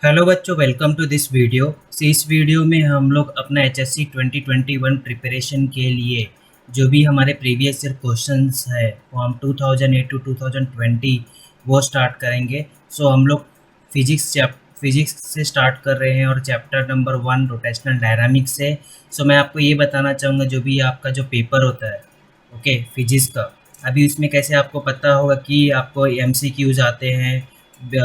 Hello बच्चों, welcome to this video. इस video में हम लोग अपना एचएससी 2021 प्रिपरेशन के लिए जो भी हमारे प्रीवियस ईयर क्वेश्चंस है फॉर्म 2008 टू 2020 वो स्टार्ट करेंगे। हम लोग फिजिक्स से स्टार्ट कर रहे हैं और चैप्टर नंबर 1 रोटेशनल डायनामिक्स से। मैं आपको ये बताना चाहूँगा जो भी आपका जो पेपर होता है, ओके, फिजिक्स का, अभी उसमें कैसे आपको पता होगा कि आपको एमसीक्यूज आते हैं,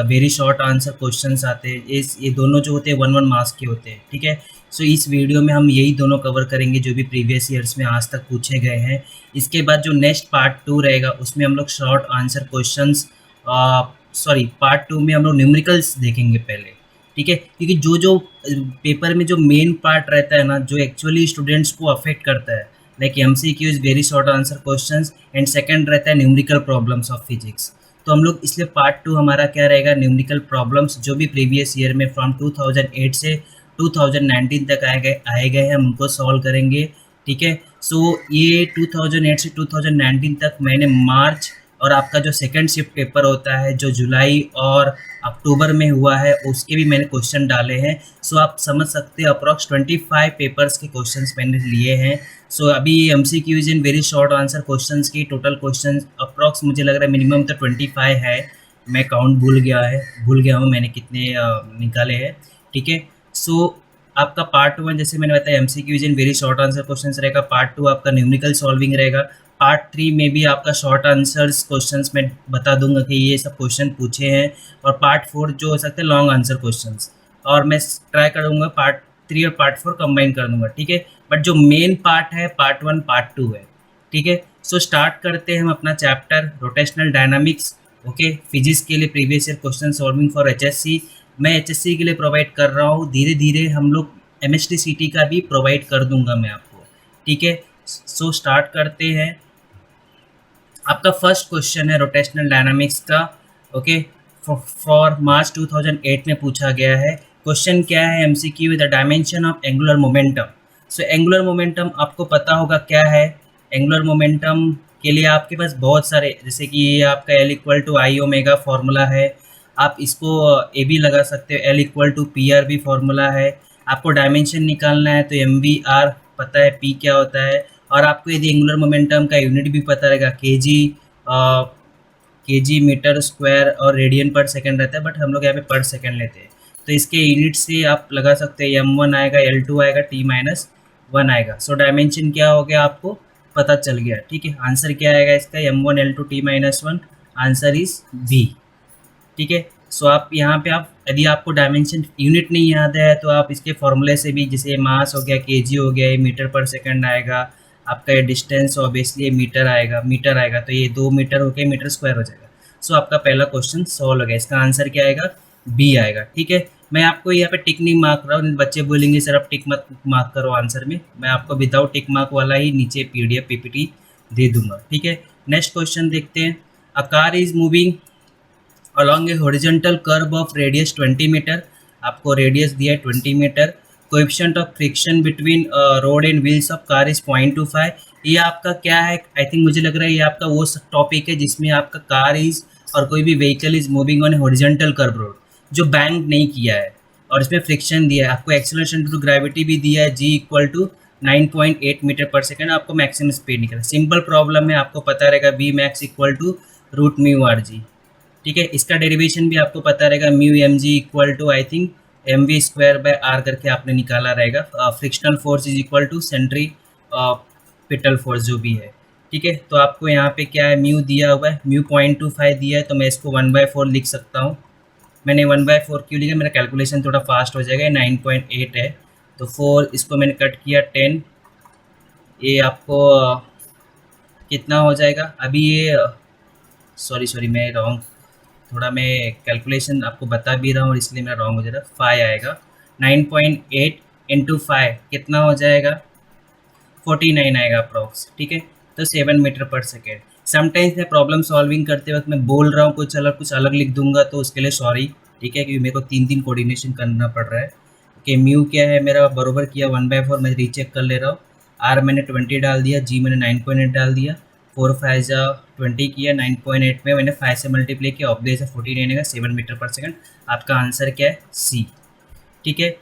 वेरी शॉर्ट आंसर क्वेश्चंस आते हैं। ये दोनों जो होते हैं 1 1 मार्क्स के होते हैं, ठीक है। इस वीडियो में हम यही दोनों कवर करेंगे जो भी प्रीवियस ईयर्स में आज तक पूछे गए हैं। इसके बाद जो नेक्स्ट पार्ट 2 रहेगा उसमें हम लोग शॉर्ट आंसर क्वेश्चंस, पार्ट 2 में हम लोग न्यूमेरिकल्स देखेंगे पहले, ठीक है। क्योंकि जो जो पेपर में जो मेन पार्ट रहता है ना, जो एक्चुअली स्टूडेंट्स को अफेक्ट करता है, like MCQs, very short answer questions, and second रहता है न्यूमेरिकल प्रॉब्लम्स ऑफ फिजिक्स। तो हम लोग इसलिए पार्ट 2 हमारा क्या रहेगा, न्यूमेरिकल प्रॉब्लम्स जो भी प्रीवियस ईयर में फ्रॉम 2008 से 2019 तक आए गए हैं, हम उनको सॉल्व करेंगे, ठीक है। ये 2008 से 2019 तक मैंने मार्च और आपका जो सेकंड शिफ्ट पेपर होता है जो जुलाई और अक्टूबर में हुआ है उसके भी मैंने क्वेश्चन डाले हैं। आप समझ सकते हैं अप्रॉक्स 25 पेपर्स के क्वेश्चंस मैंने लिए हैं। अभी MCQs in very short answer questions की टोटल क्वेश्चंस अप्रॉक्स मुझे लग रहा है मिनिमम तो 25 है। मैं काउंट भूल गया हूँ मैंने कितने निकाले हैं, ठीक है। आपका पार्ट 1 जैसे मैंने बताया MCQs in very short answer questions रहेगा। पार्ट 2 आपका न्यूमेरिकल सॉल्विंग रहेगा। पार्ट 3 में भी आपका शॉर्ट आंसर्स क्वेश्चंस मैं बता दूंगा कि ये सब क्वेश्चन पूछे हैं। और पार्ट 4 जो हो सकते हैं लॉन्ग आंसर क्वेश्चंस, और मैं ट्राई करूँगा पार्ट 3 और पार्ट 4 कंबाइन कर दूंगा, ठीक है। बट जो मेन पार्ट है पार्ट 1 पार्ट 2 है, ठीक है। स्टार्ट करते हैं हम अपना chapter rotational dynamics, okay. Physics के लिए previous year question solving for HSC मैं एचएससी के लिए प्रोवाइड कर रहा हूँ। धीरे धीरे हम लोग एमएचटीसीटी का भी प्रोवाइड कर दूंगा मैं आपको, ठीक है। स्टार्ट करते हैं। आपका फर्स्ट क्वेश्चन है रोटेशनल डायनामिक्स का, ओके, फॉर मार्च 2008 में पूछा गया है। क्वेश्चन क्या है, MCQ, the dimension of angular momentum. Angular momentum आपको पता होगा क्या है। एंगुलर मोमेंटम के लिए आपके पास बहुत सारे, जैसे कि ये आपका L equal to I omega formula है, आप इसको ए भी लगा सकते हो। L equal to P R भी फार्मूला है। आपको डायमेंशन निकालना है तो एम वी आर पता है, पी क्या होता है। और आपको यदि एंगुलर मोमेंटम का यूनिट भी पता रहेगा, केजी मीटर स्क्वायर और रेडियन पर सेकंड रहता है, बट हम लोग यहाँ पे पर सेकंड लेते हैं। तो इसके यूनिट से आप लगा सकते हैं m1 आएगा, L2 आएगा, t-1 आएगा। डायमेंशन क्या हो गया आपको पता चल गया, ठीक है। आंसर क्या आएगा इसका, m1 L2 t-1, answer is B, ठीक है। आप यहाँ पे आप यदि आपको डायमेंशन यूनिट नहीं याद है तो आप इसके फॉर्मूले से भी, जैसे मास हो गया, केजी हो गया, ये मीटर पर सेकंड आएगा, आपका ये डिस्टेंस ऑब्वियसली ये मीटर आएगा, तो ये 2 मीटर हो गया, मीटर स्क्वायर हो जाएगा। आपका पहला क्वेश्चन सॉल्व हो गया। इसका आंसर क्या आएगा, बी आएगा, ठीक है। मैं आपको यहाँ पे टिक नहीं मार्क रहा हूँ, बच्चे बोलेंगे सर आप टिक मत मार्क करो आंसर में, मैं आपको विदाउट टिक मार्क वाला ही नीचे पीडीएफ पीपीटी दे दूंगा, ठीक है। नेक्स्ट क्वेश्चन देखते हैं। A car is moving along a horizontal curve of radius 20 metre, आपको रेडियस दिया है 20 metre. Coefficient of friction between road and wheels of car is 0.25। ये आपका क्या है, आई थिंक मुझे लग रहा है ये आपका वो टॉपिक है जिसमें आपका कार इज और कोई भी vehicle is moving on A horizontal curve road जो बैंक नहीं किया है, और इसमें फ्रिक्शन दिया है, आपको एक्सेलरेशन टू ग्रेविटी भी दिया है, g equal to 9.8 metre per second, आपको मैक्सिमम स्पीड निकला। सिंपल प्रॉब्लम है, आपको पता रहेगा v max equal to root mu r g, ठीक है। इसका डेरिवेशन भी आपको पता रहेगा, mu m g equal to I think m we square by r करके आपने निकाला रहेगा। Frictional force is equal to centripetal force जो भी है, ठीक है। तो आपको यहाँ पे क्या है, म्यू दिया हुआ है, म्यू 0.25 दिया है, तो मैं इसको 1/4 लिख सकता हूँ। मैंने 1/4 क्यों लिखा, मेरा कैलकुलेशन थोड़ा फास्ट हो जाएगा। 9.8 है तो 4 इसको मैंने कट किया 10, ये आपको कितना हो जाएगा अभी ये, सॉरी मैं रॉन्ग, थोड़ा मैं कैलकुलेशन आपको बता भी रहा हूँ और इसलिए मेरा रॉन्ग हो जाएगा। 5 आएगा, 9.8 इंटू 5 कितना हो जाएगा, 49 आएगा अप्रॉक्स, ठीक है। तो 7 मीटर पर सेकेंड। समटाइम्स मैं प्रॉब्लम सॉल्विंग करते वक्त मैं बोल रहा हूँ कुछ अलग लिख दूंगा, तो उसके लिए सॉरी, ठीक है, क्योंकि मेरे को 3 कोऑर्डिनेशन करना पड़ रहा है। ओके, म्यू क्या है मेरा बरोबर किया 1/4, मैं रीचेक कर ले रहा हूँ। आर मैंने 20 डाल दिया, जी मैंने 9.8 डाल दिया, 4 5 जा 20 किया, 9.8 में मैंने 5 से मल्टीप्लाई किया, ऑब्वियस है 14 आएगा, 7 मीटर पर सेकंड। आपका आंसर क्या है? सी। ठीक है,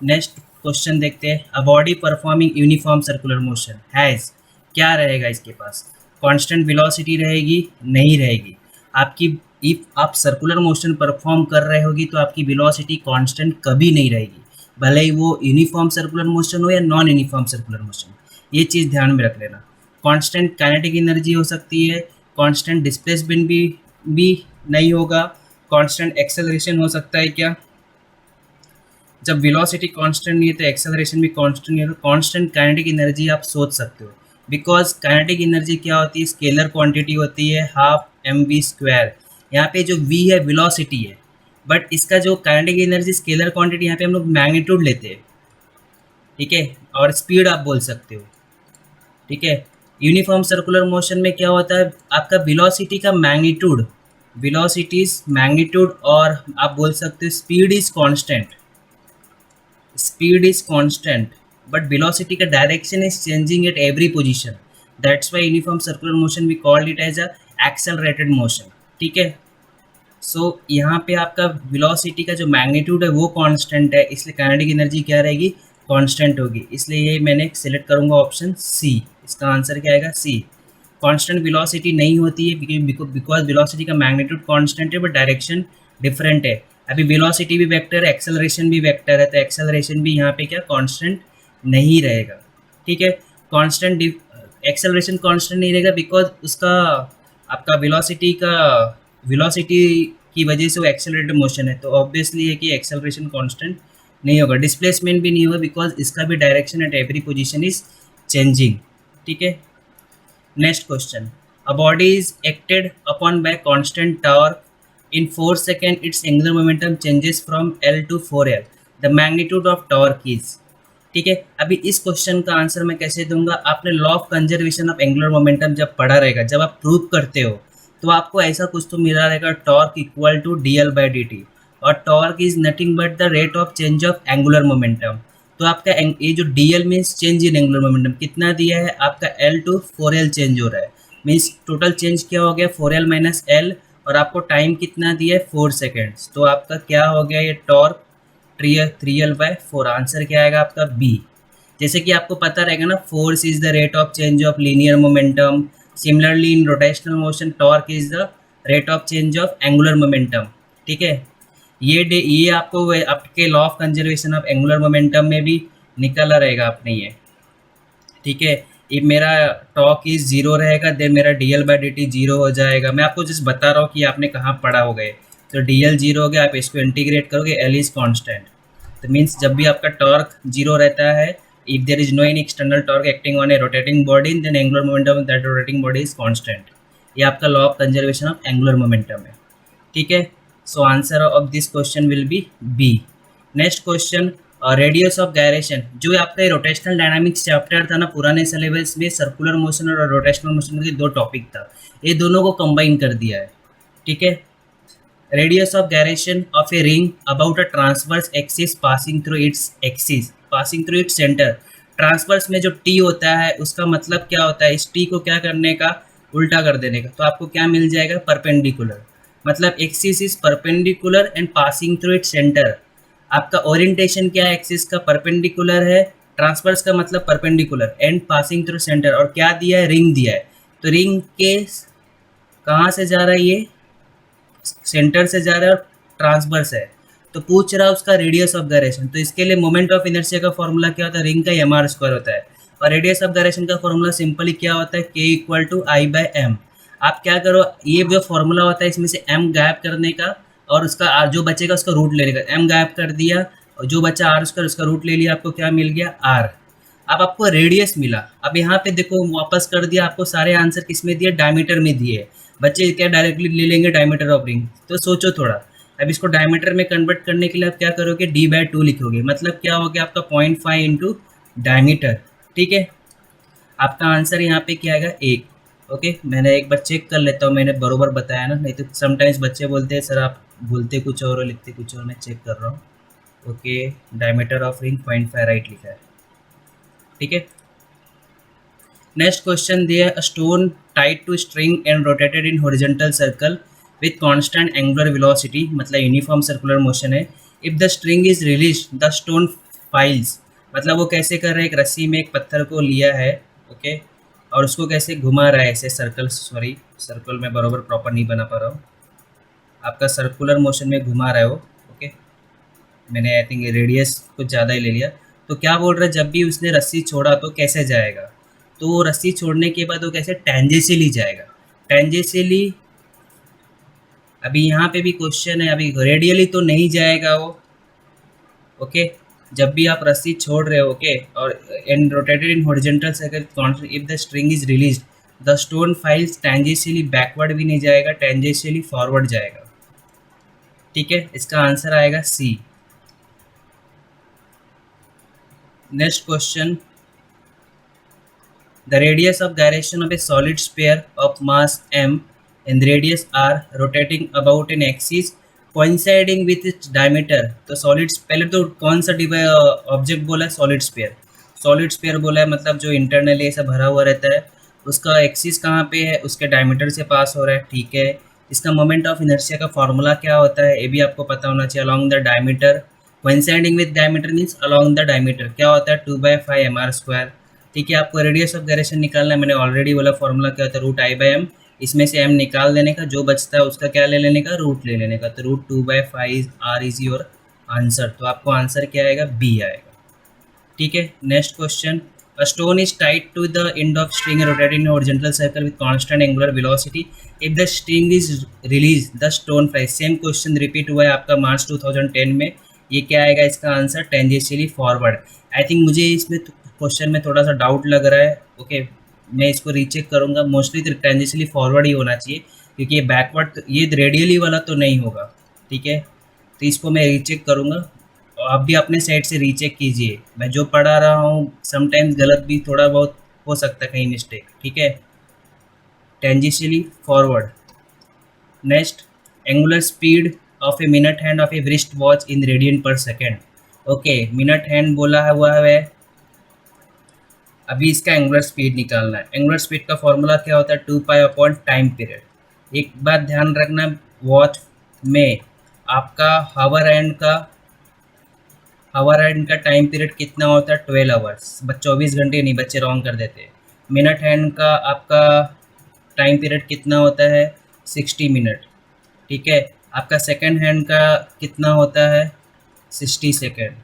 नेक्स्ट क्वेश्चन देखते हैं। A body performing uniform circular motion has, क्या रहेगा इसके पास? कांस्टेंट वेलोसिटी रहेगी? नहीं रहेगी। आपकी इफ आप सर्कुलर मोशन परफॉर्म कर रहे होगी तो आपकी वेलोसिटी कांस्टेंट कभी नहीं रहेगी, भले ही वो यूनिफॉर्म सर्कुलर मोशन हो या नॉन यूनिफॉर्म सर्कुलर मोशन। ये चीज़ ध्यान में रख लेना। कांस्टेंट काइनेटिक एनर्जी हो सकती है, कांस्टेंट डिस्प्लेसमेंट भी नहीं होगा, कांस्टेंट एक्सेलरेशन हो सकता है क्या? जब वेलोसिटी कांस्टेंट नहीं है तो एक्सेलरेशन भी कांस्टेंट नहीं है, तो कांस्टेंट काइनेटिक एनर्जी आप सोच सकते हो। बिकॉज काइनेटिक एनर्जी क्या होती है? स्केलर क्वांटिटी होती है, हाफ mv²। यहाँ पे जो v है वेलोसिटी है, बट इसका जो काइनेटिक एनर्जी स्केलर क्वांटिटी, यहाँ पे हम लोग मैग्नीट्यूड लेते हैं। ठीक है, और स्पीड आप बोल सकते हो। ठीक है, यूनिफॉर्म सर्कुलर मोशन में क्या होता है? आपका वेलोसिटी का मैग्नीट्यूड, वेलोसिटीज मैग्नीट्यूड, और आप बोल सकते हो speed is constant, speed is constant, but velocity का direction is changing at every position. That's why uniform circular motion we called it as a accelerated motion. ठीक है, सो यहाँ पे आपका वेलोसिटी का जो मैग्नीट्यूड है वो कांस्टेंट है, इसलिए काइनेटिक एनर्जी क्या रहेगी? कांस्टेंट होगी। इसलिए ये मैंने सेलेक्ट करूँगा ऑप्शन सी। इसका आंसर क्या आएगा? सी। कांस्टेंट वेलोसिटी नहीं होती है बिकॉज वेलोसिटी का मैग्नीट्यूड कांस्टेंट है बट डायरेक्शन डिफरेंट है। अभी वेलोसिटी भी वेक्टर है, एक्सेलरेशन भी वेक्टर है, तो एक्सेलरेशन भी यहाँ पे क्या कांस्टेंट नहीं रहेगा। ठीक है, कांस्टेंट एक्सेलरेशन कांस्टेंट नहीं रहेगा बिकॉज उसका आपका वेलोसिटी की वजह से वो एक्सेलरेटेड मोशन है, तो ऑब्वियसली है कि एक्सेलरेशन कांस्टेंट नहीं होगा। डिस्प्लेसमेंट भी नहीं होगा बिकॉज इसका भी direction at every position is changing. ठीक है, next question. A body is acted upon bye constant torque in 4 seconds its angular momentum changes from L to 4L. The magnitude of torque is। ठीक है, अभी इस question का answer मैं कैसे दूंगा? आपने law of conservation of angular momentum जब पढ़ा रहेगा, जब आप प्रूव करते हो तो आपको ऐसा कुछ तो मिला रहेगा, टॉर्क इक्वल टू dl/dt, और torque is nothing but the rate of change of angular momentum. तो आपका ये जो dl means change in angular momentum कितना दिया है? आपका L to 4L चेंज हो रहा है, मीन्स टोटल चेंज क्या हो गया? 4L माइनस L, और आपको टाइम कितना दिया है? 4 सेकेंड्स। तो आपका क्या हो गया ये टॉर्क? 3L/4। आंसर क्या आएगा आपका? बी। जैसे कि आपको पता रहेगा ना, force is the rate of change of linear momentum, similarly in rotational motion torque is the rate of change of angular momentum. ठीक है, ये आपको आपके law of conservation of angular momentum में भी निकला रहेगा आपने ये। ठीक है, ये मेरा टॉर्क इज 0 रहेगा, देन मेरा dl/dt 0 हो जाएगा। मैं आपको जस्ट बता रहा हूँ कि आपने कहाँ पढ़ा हो गए। तो dl 0 हो गया, आप इसको इंटीग्रेट करोगे, L इज कांस्टेंट। तो मीन्स जब भी आपका टॉर्क 0 रहता है, if there is no any external torque acting on a rotating body, then angular momentum of that rotating body is constant. ये आपका law of conservation of angular momentum है। ठीक है, so answer of this question will be B. Next question, radius of gyration. जो आपका rotational dynamics chapter था ना पुराने सिलेबस में, सर्कुलर मोशन और रोटेशनल मोशन के 2 टॉपिक था, ये दोनों को कंबाइन कर दिया है। ठीक है, radius of gyration of a ring about a transverse axis passing through its centre. Transverse में जो टी होता है उसका मतलब क्या होता है? इस टी को क्या करने का? उल्टा कर देने का। तो आपको क्या मिल जाएगा? परपेंडिकुलर। मतलब axis is perpendicular and passing through its centre. आपका ओरिएंटेशन क्या है? एक्सिस का परपेंडिकुलर है, ट्रांसवर्स का मतलब perpendicular, and passing through centre. और क्या दिया है? रिंग दिया है। तो रिंग के कहाँ से जा रहा है? ये सेंटर से जा रहा है और ट्रांसवर्स है। तो पूछ रहा है उसका रेडियस ऑफ गायरेशन। तो इसके लिए मोमेंट ऑफ इनर्शिया का फॉर्मूला क्या होता है? रिंग का mr² होता है, और रेडियस ऑफ गायरेशन का फॉर्मूला सिंपली क्या होता है? k = I/m। आप क्या करो, ये जो फॉर्मूला होता है इसमें से m गायब करने का, और उसका जो बचेगा उसका रूट लेने का। m गायब कर दिया और जो बचा r² उसका रूट ले लिया, आपको क्या मिल गया? r। अब आपको रेडियस मिला। अब यहाँ पे देखो वापस कर दिया, आपको सारे आंसर किस में दिए? डायमीटर में दिए। बच्चे क्या डायरेक्टली ले लेंगे डायमीटर ऑफ रिंग? तो सोचो थोड़ा। अब इसको डायमीटर में कन्वर्ट करने के लिए आप क्या करोगे? d/2 लिखोगे। मतलब क्या हो गया आपका? 0.5 इंटू डायमीटर। ठीक है, आपका आंसर यहाँ पे क्या आएगा? 1। ओके, मैंने एक बार चेक कर लेता हूँ मैंने बरोबर बताया ना, नहीं तो समटाइम्स बच्चे बोलते हैं सर आप बोलते कुछ और लिखते कुछ और। मैं चेक कर रहा हूँ। Okay, diameter of ring 0.5 right लिखा है। ठीक है, नेक्स्ट क्वेश्चन दिया a stone tied to string and rotated in horizontal circle with constant angular velocity, मतलब यूनिफॉर्म सर्कुलर मोशन है। If the string is release the stone flies, मतलब वो कैसे कर रहे हैं, एक रस्सी में एक पत्थर को लिया है, ओके, और उसको कैसे घुमा रहा है ऐसे सर्कल, सॉरी सर्कल में बराबर प्रॉपर नहीं बना पा रहा हूँ, आपका सर्कुलर मोशन में घुमा रहा है वो, ओके, मैंने आई थिंक रेडियस कुछ ज़्यादा ही ले लिया। तो क्या बोल रहा है, जब भी उसने रस्सी छोड़ा तो कैसे जाएगा, तो वो रस्सी छोड़ने के बाद वो कैसे टेंजेंशियली जाएगा, टेंजेंशियली। अभी यहाँ पे भी क्वेश्चन है, अभी रेडियली तो नहीं जाएगा वो, ओके, जब भी आप रस्सी छोड़ रहे हो, ओके, और and rotated in horizontal circle if the string is released the stone files tangentially backward भी नहीं जाएगा, टेंजेंशियली फॉरवर्ड जाएगा, ठीक है, इसका आंसर आएगा C. Next question, the radius of gyration of a solid sphere of mass m and the radius r rotating about an axis coinciding with its diameter। तो solid, पहले तो कौन सा ऑब्जेक्ट बोला है, सॉलिड स्फीयर, सॉलिड स्फीयर बोला है, मतलब जो इंटरनली ऐसा भरा हुआ रहता है, उसका एक्सिस कहाँ पे है, उसके डायमीटर से पास हो रहा है, ठीक है। इसका मोमेंट ऑफ इनर्शिया का फॉर्मूला क्या होता है, ये भी आपको पता होना चाहिए, along the diameter, coinciding with diameter means along the diameter क्या होता है, 2/5 mr², ठीक है। आपको रेडियस ऑफ गायरेशन निकालना है, मैंने ऑलरेडी बोला फॉर्मूला क्या होता है, रूट I/m, इसमें से m निकाल देने का, जो बचता है उसका क्या ले लेने का, रूट ले लेने का, तो root 2/5 r is your answer. तो आपको आंसर क्या आएगा, बी आएगा, ठीक है। Next question, a stone is tied to the end of string rotating in horizontal circle with constant angular velocity, if the string is release the stone fly. Same question repeat हुआ है आपका मार्च 2010 में, ये क्या आएगा, इसका answer tangentially forward. I think मुझे इसमें क्वेश्चन में थोड़ा सा डाउट लग रहा है, ओके, मैं इसको रीचेक करूंगा, मोस्टली तो टेंजेंशियली फॉरवर्ड ही होना चाहिए, क्योंकि ये बैकवर्ड, ये रेडियली वाला तो नहीं होगा, ठीक है, तो इसको मैं रीचेक करूंगा। आप भी अपने साइड से रीचेक कीजिए, मैं जो पढ़ा रहा हूँ समटाइम्स गलत भी थोड़ा बहुत हो सकता है, कहीं मिस्टेक, ठीक है, tangentially forward. Next, angular speed of a minute hand of A wrist watch in radian per second, okay, minute hand बोला हुआ है, अभी इसका एंगुलर स्पीड निकालना है। एंगुलर स्पीड का फॉर्मूला क्या होता है, 2π टाइम पीरियड। एक बात ध्यान रखना, वॉच में आपका हावर एंड का टाइम पीरियड कितना होता है, 12 आवर्स, 24 घंटे नहीं, बच्चे रॉन्ग कर देते हैं। मिनट हैंड का आपका टाइम पीरियड कितना होता है, 60 मिनट, ठीक है। आपका सेकेंड हैंड का कितना होता है, 60 सेकेंड,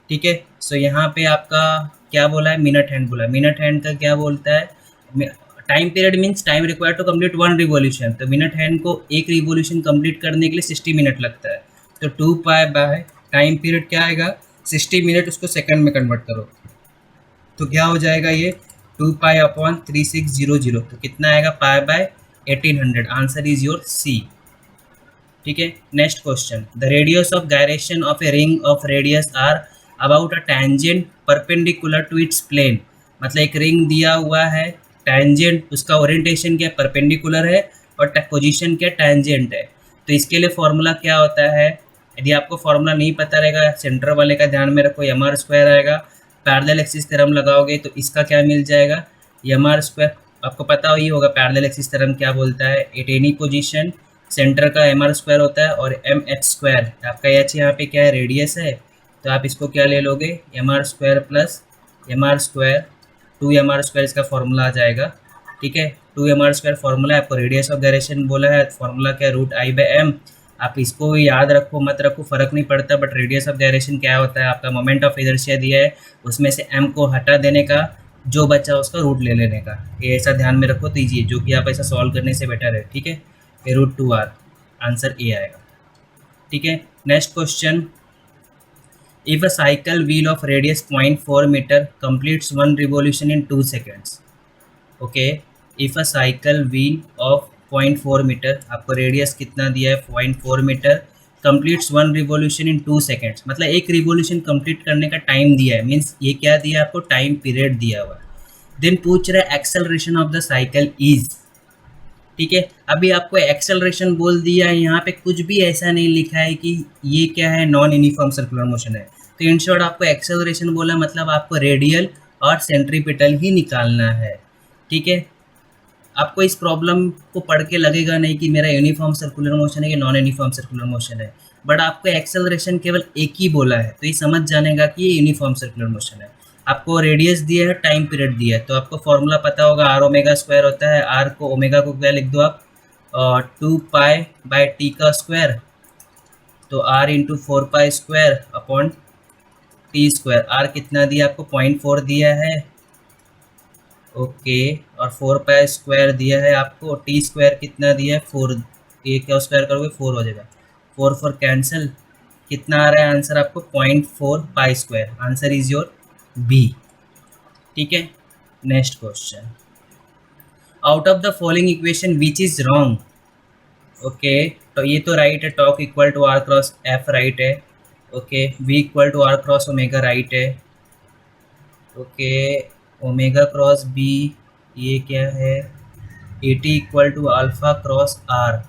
ठीक है। सो यहाँ पे आपका क्या बोला है, मिनट हैंड बोला है, मिनट हैंड का क्या बोलता है, time period means time required to complete 1 revolution, तो मिनट हैंड को एक रिवॉल्यूशन कंप्लीट करने के लिए 60 मिनट लगता है, तो 2π टाइम पीरियड क्या आएगा, 60 मिनट, उसको सेकंड में कन्वर्ट करो तो क्या हो जाएगा, ये 2π/3600, तो कितना आएगा, π/1800, आंसर इज योर सी, ठीक है। Next question, the radius of gyration of a ring of radius R about a tangent perpendicular to its plane, मतलब एक रिंग दिया हुआ है, टेंजेंट उसका ओरिएंटेशन क्या, परपेंडिकुलर है, और पोजीशन क्या, टेंजेंट है, तो इसके लिए फॉर्मूला क्या होता है, यदि आपको फॉर्मूला नहीं पता रहेगा, सेंटर वाले का ध्यान में रखो, mr² आएगा, पैरेलल एक्सिस थ्योरम लगाओगे तो इसका क्या मिल जाएगा, mr², आपको पता ही होगा पैरेलल एक्सिस थ्योरम क्या बोलता है, एट एनी पोजीशन सेंटर का mr² होता है, और mh², आपका h यहाँ पे क्या है, रेडियस है, तो आप इसको क्या ले लोगे, mr² प्लस mr², 2mr² इसका फॉर्मूला आ जाएगा, ठीक है। 2mr² फॉर्मूला है, आपको रेडियस ऑफ गायरेशन बोला है, फॉर्मूला क्या है, रूट I/m, आप इसको याद रखो मत रखो फ़र्क नहीं पड़ता, बट रेडियस ऑफ गायरेशन क्या होता है, आपका मोमेंट ऑफ इनर्शिया दिया है, उसमें से m को हटा देने का, जो बचा उसका रूट ले लेने का, ये ऐसा ध्यान में रखो दीजिए, जो कि आप ऐसा सॉल्व करने से बेटर है, ठीक है। √2r, आंसर ए आएगा, ठीक है। Next question, if a cycle wheel of radius 0.4 meter completes 1 revolution in 2 seconds, okay, if a cycle wheel of 0.4 meter, आपको रेडियस कितना दिया है, 0.4 metre, completes 1 revolution in 2 seconds, मतलब एक रिवोल्यूशन कंप्लीट करने का टाइम दिया है, मीन्स ये क्या दिया है आपको, टाइम पीरियड दिया हुआ है। देन पूछ रहा है acceleration of the cycle is, ठीक है, अभी आपको एक्सेलरेशन बोल दिया है, यहाँ पे कुछ भी ऐसा नहीं लिखा है कि ये क्या है, नॉन यूनिफॉर्म सर्कुलर मोशन है, तो इन शॉर्ट आपको एक्सेलरेशन बोला मतलब आपको रेडियल और सेंट्रीपिटल ही निकालना है। ठीक है, आपको इस प्रॉब्लम को पढ़ के लगेगा नहीं कि मेरा यूनिफॉर्म सर्कुलर मोशन है कि नॉन यूनिफॉर्म सर्कुलर मोशन है, बट आपको एक्सेलरेशन केवल एक ही बोला है तो ये समझ जानेगा कि ये यूनिफॉर्म सर्कुलर मोशन है। आपको रेडियस दिया है, टाइम पीरियड दिया है, तो आपको फॉर्मूला पता होगा, आर ओमेगा स्क्वायर होता है। आर को ओमेगा को क्या लिख दो आप, 2 पाई/टी का स्क्वायर, तो आर इंटू 4 पाई² अपॉन टी स्क्वायर। आर कितना दिया आपको, 0.4 दिया है, ओके। और 4 पाई² दिया है आपको, टी स्क्वायर कितना दिया है, 4। ये क्या स्क्वायर करोगे, 4 हो जाएगा, 4 कैंसिल। कितना आ रहा है आंसर आपको, 0.4 पाई²। Answer is your B. ठीक है, next question, out of the following equation which is wrong. Okay, तो ये तो राइट है, torque equal to r cross F right है, okay. V equal to r cross omega right है, okay. Omega cross b ये क्या है, A T equal to alpha cross r.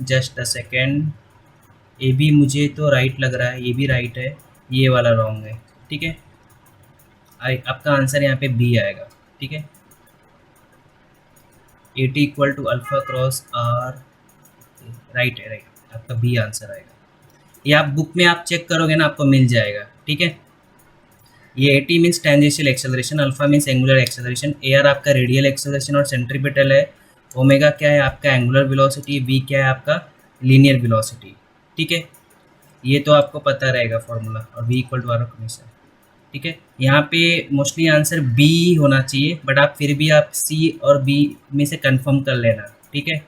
Just a second, a b मुझे तो right लग रहा है, ये भी राइट है, ये वाला रॉन्ग है। ठीक है, आपका आंसर यहाँ पे बी आएगा। ठीक है, A T equal to alpha cross R, right है, राइट, आपका बी आंसर आएगा। ये आप बुक में आप चेक करोगे ना, आपको मिल जाएगा। ठीक है, ये A T means tangential acceleration, alpha means angular acceleration, A R आपका रेडियल एक्सेलरेशन और सेंट्रीपिटल है, ओमेगा क्या है आपका एंगुलर वेलोसिटी, वी क्या है आपका लीनियर वेलोसिटी। ठीक है, ये तो आपको पता रहेगा फॉर्मूला, और वी इक्वल टू आर हमेशा। ठीक है, यहाँ पे मोस्टली आंसर बी होना चाहिए, बट आप फिर भी आप सी और बी में से कंफर्म कर लेना। ठीक है,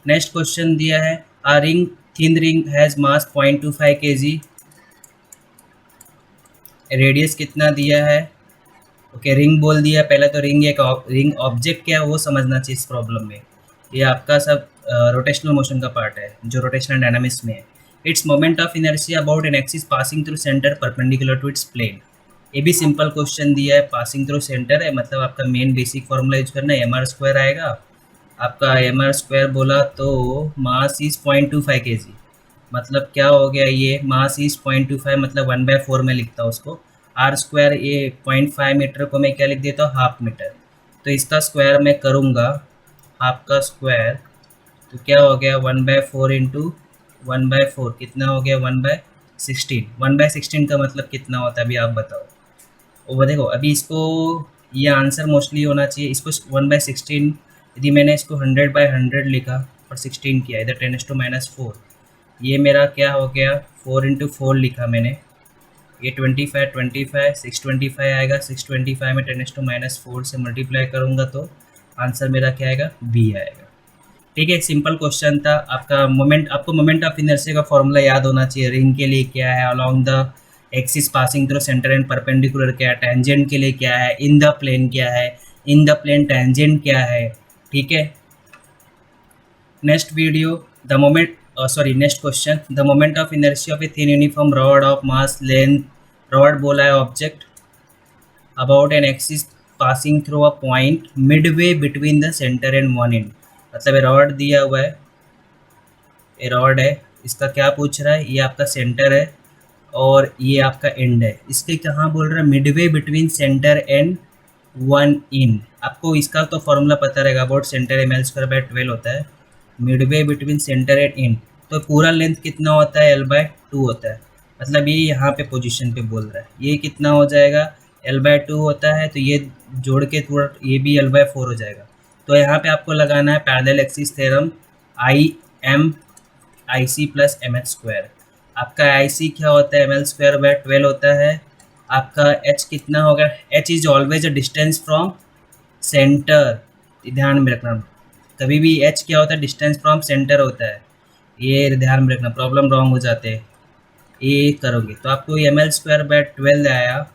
नेक्स्ट क्वेश्चन दिया है, a ring thin ring has mass 0.25 kg, radius कितना दिया है, ओके। रिंग बोल दिया पहले, तो रिंग एक रिंग ऑब्जेक्ट क्या है वो समझना चाहिए इस प्रॉब्लम में। ये आपका सब रोटेशनल मोशन का पार्ट है जो रोटेशनल डायनामिक्स में है। Its moment of inertia about an axis passing through centre perpendicular to its plane. ये भी सिंपल क्वेश्चन दिया है, पासिंग थ्रू सेंटर है, मतलब आपका मेन बेसिक फॉर्मूला यूज करना है, एम आर स्क्वायर आएगा आपका। एम आर स्क्वायर बोला तो मास इज 0.25 kg, मतलब क्या हो गया, ये मास इज 0.25 मतलब 1/4 में लिखता हूँ उसको। आर स्क्वायर ये 0.5 मीटर को मैं क्या लिख देता हूँ, हाफ मीटर, तो इसका स्क्वायर मैं करूँगा, हाफ का स्क्वायर, तो क्या हो गया 1/4 इंटू 1/4 कितना हो गया, 1/16। 1/16 का मतलब कितना होता है अभी आप बताओ। वो देखो अभी इसको, ये आंसर मोस्टली होना चाहिए, इसको 1/16 यदि मैंने इसको 100/100 लिखा और 16 किया, इधर 10⁻⁴, ये मेरा क्या हो गया, 4 इंटू 4 लिखा मैंने, ये 25 625 आएगा। 625 में 10⁻⁴ से मल्टीप्लाई करूँगा तो आंसर मेरा क्या आएगा, बी आएगा। ठीक है, सिंपल क्वेश्चन था आपका। मोमेंट, आपको मोमेंट ऑफ इनर्शिया का फॉर्मूला याद होना चाहिए। रिंग के लिए क्या है, along the axis passing through centre and perpendicular क्या है, टेंजेंट के लिए क्या है, इन द प्लेन क्या है, इन द प्लेन टेंजेंट क्या है। ठीक है, next video, the moment next question, the moment of inertia of a thin uniform rod of mass length, rod बोला है object, about an axis passing through a point Midway between the centre and one and, मतलब rod दिया हुआ है, ये rod है, इसका क्या पूछ रहा है, ये आपका सेंटर है और ये आपका एंड है, इसके कहाँ बोल रहा है, Midway between centre and one in. आपको इसका तो फॉर्मूला पता रहेगा, अबाउट सेंटर ml²/12 होता है, Midway between centre and in, तो पूरा लेंथ कितना होता है, l/2 होता है, मतलब ये यहाँ पे पोजीशन पे बोल रहा है, ये कितना हो जाएगा, l/2 होता है, तो ये जोड़ के थोड़ा ये भी l/4 हो जाएगा। तो यहाँ पे आपको लगाना है parallel axis theorem, IC plus mh²। आपका IC क्या होता है, ml²/12 होता है। आपका h कितना होगा, h is always a distance from centre, ध्यान में रखना, कभी भी h क्या होता है, डिस्टेंस फ्रॉम सेंटर होता है, ये ध्यान में रखना, प्रॉब्लम रॉन्ग हो जाते हैं ये करोगे। तो आपको ml²/12 आया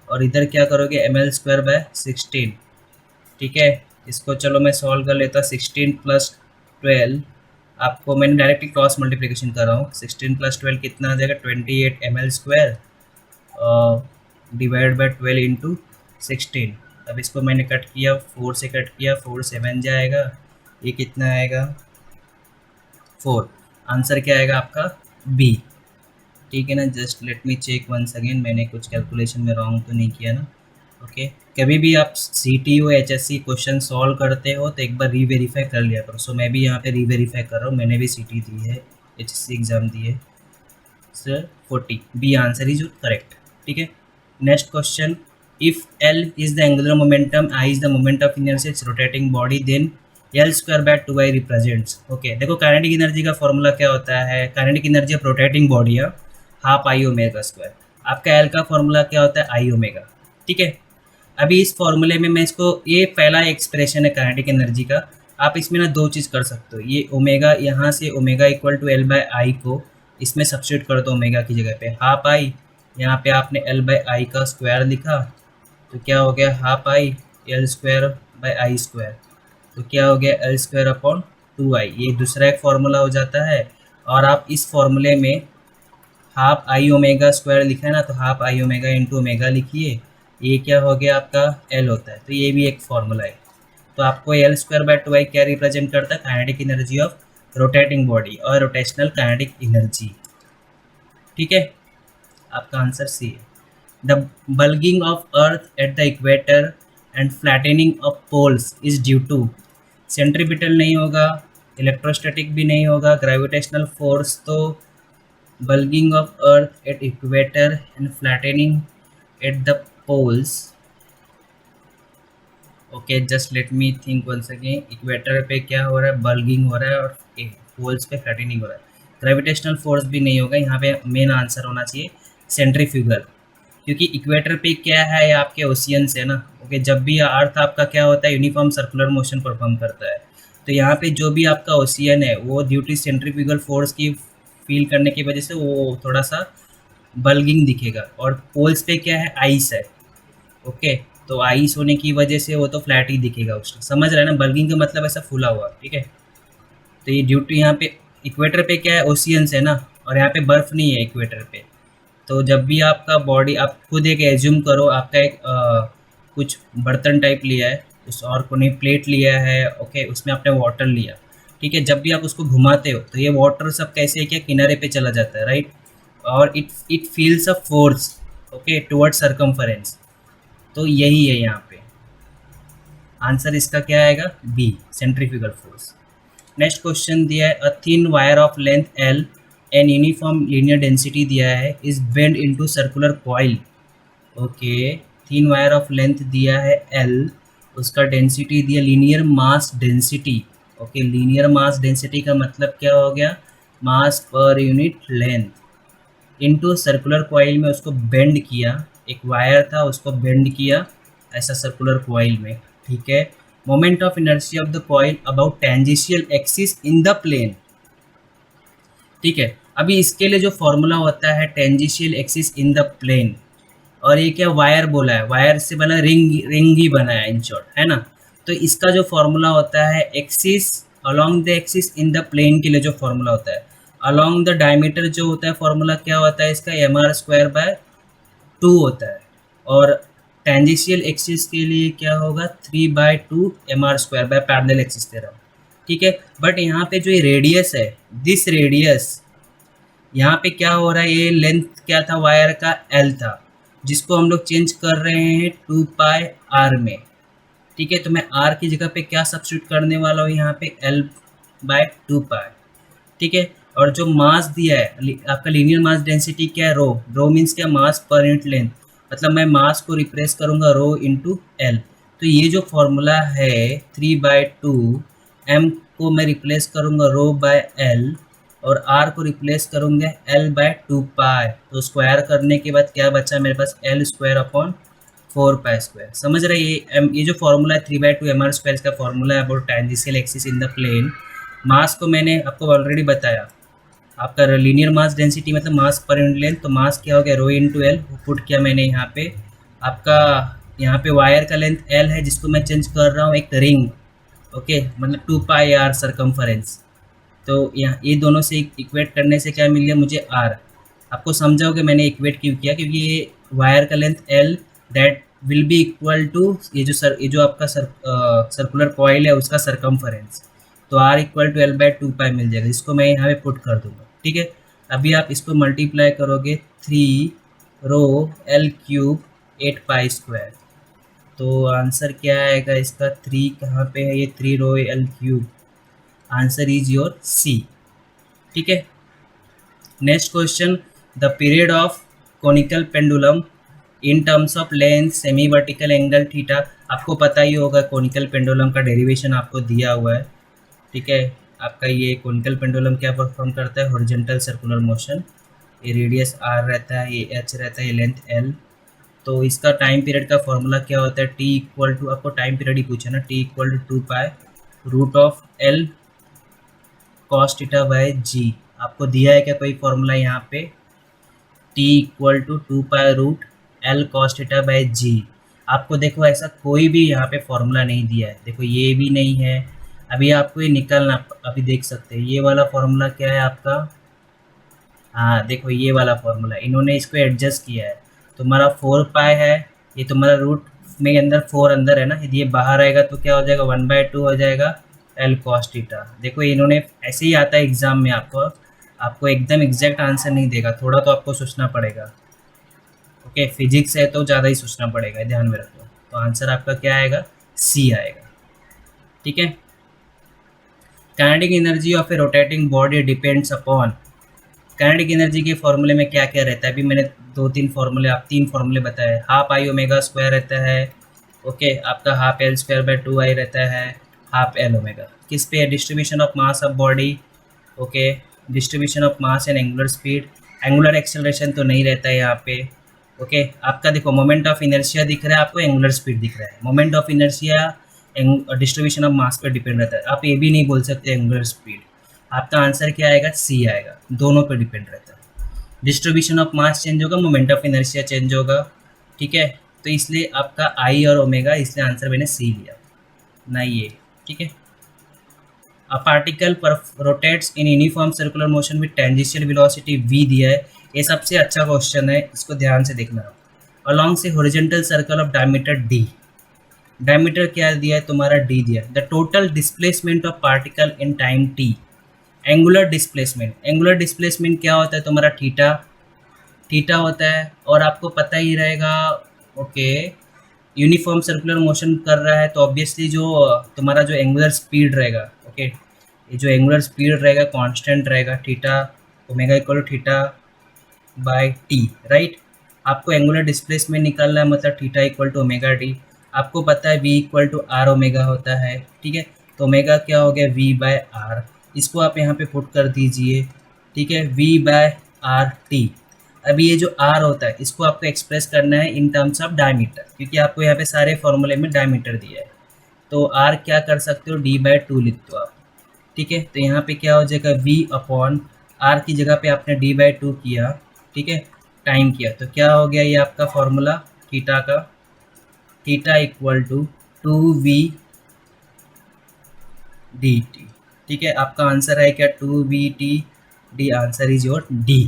और इधर क्या करोगे, ml²/16। ठीक है, इसको चलो मैं सॉल्व कर लेता, 16 + 12, आपको मैंने डायरेक्टली क्रॉस मल्टीप्लिकेशन कर रहा हूँ, 16 + 12 कितना आ जाएगा, 28 ml² डिवाइड बाय 12 इंटू 16। अब इसको मैंने कट किया, 4 से कट किया, 4 7 जाएगा, ये कितना आएगा 4। आंसर क्या आएगा आपका बी। ठीक है ना। Just let me check once again, मैंने कुछ कैलकुलेशन में रॉन्ग तो नहीं किया ना। ओके, कभी भी आप CTO HSC क्वेश्चन सॉल्व करते हो तो एक बार रीवेरीफाई कर लिया करो। सो मैं भी यहाँ पे रीवेरीफाई कर रहा हूँ, मैंने भी CT दी है, HSC एग्ज़ाम दी है। Sir 40 B answer is correct. ठीक है, next question, if L is the angular momentum, I is the moment of inertia its rotating body, then L square by 2I represents. Okay, देखो kinetic energy का formula क्या होता है, kinetic energy of rotating body है half I omega square. आपका L का formula क्या होता है, I ओमेगा। ठीक है, अभी इस फॉर्मूले में मैं इसको, ये पहला एक्सप्रेशन है काइनेटिक एनर्जी का, आप इसमें ना दो चीज़ कर सकते हो, ये ओमेगा, यहाँ से omega equal to L by I को इसमें सब्स्टिट्यूट कर दो ओमेगा की जगह पे, हाफ आई, यहाँ पे आपने L बाय आई का स्क्वायर लिखा तो क्या हो गया, half I L square bye I square, तो क्या हो गया L स्क्वायर अपॉन 2I, ये दूसरा एक फार्मूला हो जाता है। और आप इस फॉर्मूले में हाफ आई ओमेगा स्क्वायर लिखा है ना, तो half I omega into omega लिखिए, ये क्या हो गया आपका L होता है, तो ये भी एक फार्मूला है। तो आपको L स्क्वायर बाय 2I क्या रिप्रेजेंट करता है, kinetic energy of rotating body और रोटेशनल काइनेटिक एनर्जी। ठीक है, आपका आंसर सी है। The bulging of earth at the equator and flattening of poles is due to, centripetal नहीं होगा, इलेक्ट्रोस्टैटिक भी नहीं होगा, ग्रेविटेशनल फोर्स, तो bulging of earth at equator and flattening at the poles। Okay, just let me think once again, equator पे क्या हो रहा है, बल्गिंग हो रहा है, और पोल्स पे फ्लैटनिंग हो रहा है। ग्रेविटेशनल फोर्स भी नहीं होगा, यहाँ पे मेन आंसर होना चाहिए सेंट्रीफ्यूगल, क्योंकि इक्वेटर पे क्या है, आपके ओशियंस है ना। ओके, जब भी अर्थ आपका क्या होता है, यूनिफॉर्म सर्कुलर मोशन परफॉर्म करता है, तो यहाँ पे जो भी आपका ओशियन है वो ड्यू टू सेंट्रीफ्यूगल फोर्स की फील करने की वजह से वो थोड़ा सा बल्गिंग दिखेगा। और पोल्स पे क्या है, आइस है। ओके, तो आइस होने की वजह से वो तो फ्लैट ही दिखेगा उसका, समझ रहे हैं ना, बल्गिंग का मतलब ऐसा फूला हुआ। ठीक है, तो ये ड्यू टू, यहाँ पे इक्वेटर पे क्या है, ओशियंस है ना, और यहाँ पे बर्फ़ नहीं है इक्वेटर पे। तो जब भी आपका बॉडी, आप खुद एक एज्यूम करो, आपका एक कुछ बर्तन टाइप लिया है, उस और कोई प्लेट लिया है, ओके, उसमें आपने वाटर लिया। ठीक है, जब भी आप उसको घुमाते हो तो ये वाटर सब कैसे है, क्या किनारे पे चला जाता है, राइट, और it feels a force, okay, toward circumference. तो यही है यहाँ पे आंसर, इसका क्या आएगा, B, centrifugal force. Next question दिया है, a thin wire of length L and uniform linear density दिया है, is bend into circular coil. Okay, thin wire of length दिया है L, उसका डेंसिटी दिया linear mass density. Okay, linear mass density का मतलब क्या हो गया, mass per unit length, into circular coil में उसको बेंड किया, एक वायर था उसको बेंड किया ऐसा सर्कुलर कॉइल में। ठीक है, moment of inertia of the coil about tangential axis in the plane. ठीक है, अभी इसके लिए जो फॉर्मूला होता है tangential axis in the plane, और ये क्या वायर बोला है, वायर से बना, रिंग ही बना है इन शॉर्ट, है ना। तो इसका जो फॉर्मूला होता है axis along the axis in the plane के लिए जो फॉर्मूला होता है, अलोंग द डायमीटर जो होता है फॉर्मूला क्या होता है इसका, mr स्क्वायर बाय 2 होता है, और टेंजेंशियल एक्सिस के लिए क्या होगा, 3/2 mr square by parallel axis theorem. ठीक है, बट यहाँ पे जो ये रेडियस है, दिस रेडियस, यहाँ पे क्या हो रहा है, ये लेंथ क्या था वायर का, L था, जिसको हम लोग चेंज कर रहे हैं 2πr में। ठीक है, तो मैं r की जगह पे क्या सब्स्टिट्यूट करने वाला हूँ, यहाँ पे L/2π। ठीक है, और जो मास दिया है आपका लीनियर मास डेंसिटी क्या है, रो मीन्स क्या, मास पर यूनिट लेंथ, मतलब मैं मास को रिप्रेस करूँगा रो इंटू L। तो ये जो फॉर्मूला है 3/2, m को मैं रिप्लेस करूँगा रो बाय L, और r को रिप्लेस करूँगा L/2π। तो स्क्वायर करने के बाद क्या बचा मेरे पास, L स्क्वायर अपॉन 4π स्क्वायर। समझ रहे हैं, ये जो फॉर्मूला है 3/2 mr स्क्वायर, इसका फॉर्मूला है about tangential axis in the plane. Mass को मैंने आपको ऑलरेडी बताया, आपका लीनियर मास डेंसिटी मतलब मास पर यूनिट लेंथ, तो मास क्या हो गया, रो इंटू L, पुट किया मैंने यहाँ पे। आपका यहाँ पे वायर का लेंथ L है, जिसको मैं चेंज कर रहा हूँ एक रिंग, ओके, मतलब 2πr सर्कमफरेंस। तो यहाँ ये दोनों से इक्वेट करने से क्या मिल गया मुझे, R। आपको समझाओगे मैंने इक्वेट क्यों किया, क्योंकि ये वायर का length L that will be equal to ये जो आपका सर्कुलर कॉइल है उसका सर्कमफरेंस, तो R इक्वल टू L/2π मिल जाएगा, जिसको मैं यहाँ पे पुट कर दूंगा। ठीक है, अभी आप इसको मल्टीप्लाई करोगे 3 ρ L³ 8π²। तो आंसर क्या आएगा इसका, 3 कहाँ पे है, ये 3 ρ L³। Answer is your C. ठीक है, next question, the period of conical pendulum in terms of length semi vertical angle theta. आपको पता ही होगा कोनिकल पेंडुलम का डेरिवेशन आपको दिया हुआ है। ठीक है, आपका ये कोनिकल पेंडुलम क्या परफॉर्म करता है, हॉरिजॉन्टल सर्कुलर मोशन। ये रेडियस r रहता है, ये h रहता है, ये लेंथ l। तो इसका टाइम पीरियड का फॉर्मूला क्या होता है, t इक्वल टू, आपको टाइम पीरियड ही पूछा ना, t equal to 2π√L cos theta by g। आपको दिया है क्या कोई फॉर्मूला यहाँ पे, t equal to 2π√L cos theta by g। आपको देखो ऐसा कोई भी यहाँ पे फॉर्मूला नहीं दिया है, देखो ये भी नहीं है। अभी आपको ये निकालना, अभी देख सकते हैं ये वाला फॉर्मूला क्या है आपका, हाँ देखो ये वाला फॉर्मूला, इन्होंने इसको एडजस्ट किया है। तुम्हारा 4π है, ये तुम्हारा रूट में अंदर 4 अंदर है ना, यदि ये बाहर आएगा तो क्या हो जाएगा, 1/2 हो जाएगा L cos थीटा। देखो इन्होंने ऐसे ही आता है एग्जाम में, आपको एकदम एग्जैक्ट आंसर नहीं देगा, थोड़ा तो आपको सोचना पड़ेगा। ओके, फिजिक्स है तो ज़्यादा ही सोचना पड़ेगा, ध्यान में रखो। तो आंसर आपका क्या आएगा, सी आएगा। ठीक है, kinetic energy of A rotating body depends upon. Kinetic energy के फॉर्मूले में क्या क्या रहता है, अभी मैंने 2-3 फॉर्मूले, आप 3 फॉर्मूले बताए। हाफ आई ओमेगा स्क्वायर रहता है, ओके, आपका हाफ L²/2I रहता है, हाफ L ओमेगा। किस पे है, distribution of mass of body, okay, distribution of mass and angular speed. Angular acceleration तो नहीं रहता है यहाँ पे। ओके, आपका देखो मोमेंट ऑफ इनर्शिया दिख रहा है आपको, एंगुलर स्पीड दिख रहा है। Moment of inertia distribution of mass पे डिपेंड रहता है, आप ये भी नहीं बोल सकते एंगुलर स्पीड। आपका आंसर क्या आएगा, सी आएगा, दोनों पे डिपेंड रहता है। डिस्ट्रीब्यूशन ऑफ मास चेंज होगा, मोमेंट ऑफ इनर्शिया चेंज होगा। ठीक है, तो इसलिए आपका आई और ओमेगा, इसलिए आंसर मैंने सी लिया ना ये। ठीक है, a particle rotates in uniform circular motion with tangential velocity v दिया है, ये सबसे अच्छा क्वेश्चन है, इसको ध्यान से देखना। अलोंग से horizontal circle of diameter d, diameter क्या दिया है तुम्हारा, d दिया। The total displacement of particle in time t। Angular displacement, angular displacement क्या होता है तुम्हारा, थीटा होता है। और आपको पता ही रहेगा, ओके, यूनिफॉर्म सर्कुलर मोशन कर रहा है तो ऑब्वियसली जो तुम्हारा जो एंगुलर स्पीड रहेगा, ओके, ये जो एंगुलर स्पीड रहेगा कांस्टेंट रहेगा, theta omega equal to theta by T, right. आपको एंगुलर डिस्प्लेसमेंट निकालना है, मतलब theta equal to omega T. आपको पता है v equal to R omega होता है। ठीक है, तो ओमेगा क्या हो गया, v/r। इसको आप यहाँ पे पुट कर दीजिए। ठीक है, v/r/t। अभी ये जो r होता है इसको आपको एक्सप्रेस करना है इन टर्म्स ऑफ डायमीटर, क्योंकि आपको यहाँ पे सारे फॉर्मूले में डायमीटर दिया है। तो r क्या कर सकते हो, d/2 लिख दो आप। ठीक है, तो यहाँ पे क्या हो जाएगा, v/r की जगह पे आपने d/2 किया, ठीक है, टाइम किया, तो क्या हो गया ये आपका फॉर्मूला थीटा का, theta equal to 2v dt। ठीक है, आपका आंसर है क्या, 2vt, answer is your D.